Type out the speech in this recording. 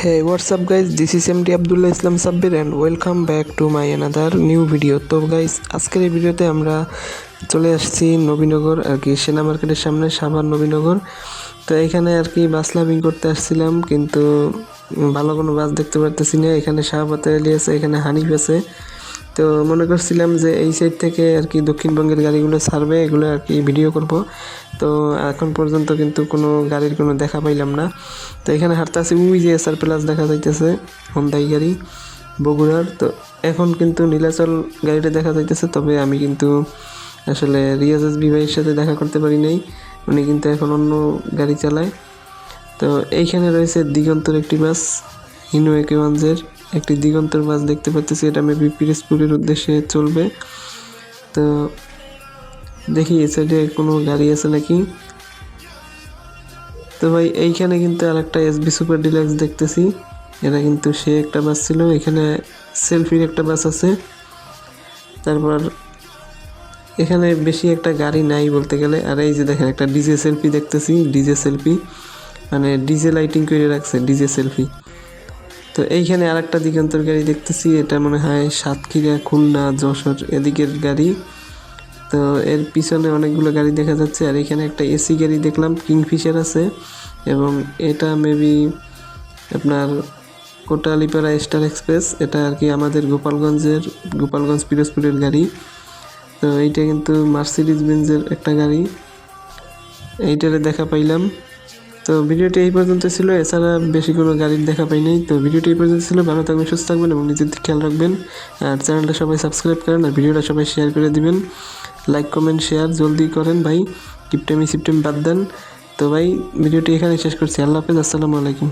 Hey, what's up guys? This is MD Abdullah Islam Sabbir and welcome back to my another new video. তো guys আজকের এই ভিডিওতে আমরা চলে আসছি নবীনগর আর কি সেনা মার্কেটের সামনে সাভার নবীনগর। তো এখানে আর কি বাস লাভিং করতে আসছিলাম, কিন্তু ভালো কোনো বাস দেখতে পারতেছি না। এখানে শাহবাতে এলি আছে, এখানে হানিফ আছে। তো মনে করছিলাম যে এই সাইড থেকে আর কি দক্ষিণবঙ্গের গাড়িগুলো ছাড়বে, এগুলো আর কি ভিডিও করব। তো এখন পর্যন্ত কিন্তু কোনো গাড়ির কোনো দেখা পাইলাম না। তো এখানে হাঁটতে আছে, ওই যে এসআর প্লাস দেখা যাইতেছে, হোন্ডাই গাড়ি বগুড়ার। তো এখন কিন্তু নীলাচল গাড়িটা দেখা যাইতেছে, তবে আমি কিন্তু আসলে রিয়াজ এসবি ভাইয়ের সাথে দেখা করতে পারি নাই, উনি কিন্তু এখন অন্য গাড়ি চালায়। তো এইখানে রয়েছে দিগন্তর একটি বাস, হিনো একেওয়ানজের একটি দিগন্তর বাস দেখতে পাচ্ছি, এটা মেবি পিরোজপুরের উদ্দেশ্যে চলবে। তো দেখি এ সাইডে কোনো গাড়ি আছে নাকি। তো ভাই এইখানে কিন্তু আর একটা এসবি সুপার ডিলাক্স দেখতেছি, এটা কিন্তু সে একটা বাস ছিল। এখানে সেলফির একটা বাস আছে, তারপর এখানে বেশি একটা গাড়ি নাই বলতে গেলে। আর এই যে দেখেন একটা ডিজে সেলফি দেখতেছি, ডিজে সেলফি মানে ডিজে লাইটিং করে রাখছে, ডিজে সেলফি। তো এইখানে আর একটা দিগন্তর গাড়ি দেখতেছি, এটা মনে হয় সাতক্ষীরা, খুলনা, যশোর এদিকের গাড়ি। তো এর পিছনে অনেকগুলো গাড়ি দেখা যাচ্ছে। আর এখানে একটা এসি গাড়ি দেখলাম, কিংফিশার আছে, এবং এটা মেবি আপনার কোটালীপাড়া স্টার এক্সপ্রেস, এটা আর কি আমাদের গোপালগঞ্জ পিরোজপুরের গাড়ি। তো এইটা কিন্তু মার্সিডিজ বেঞ্জের একটা গাড়ি, এইটারে দেখা পাইলাম। তো ভিডিওটি এই পর্যন্ত ছিল, এছাড়া বেশি কোনো গাড়ির দেখা পাই নাই। তো ভিডিওটি এই পর্যন্ত ছিল, ভালো থাকবেন, সুস্থ থাকবেন এবং নিজের খেয়াল রাখবেন। আর চ্যানেলটা সবাই সাবস্ক্রাইব করেন, আর ভিডিওটা সবাই শেয়ার করে দিবেন। লাইক কমেন্ট শেয়ার জলদি করেন ভাই, কিপটেমি সিপটেমি বাদ দেন। তো ভাই ভিডিওটি এখানে শেষ করছি, আল্লাহ হাফেজ, আসসালামু আলাইকুম।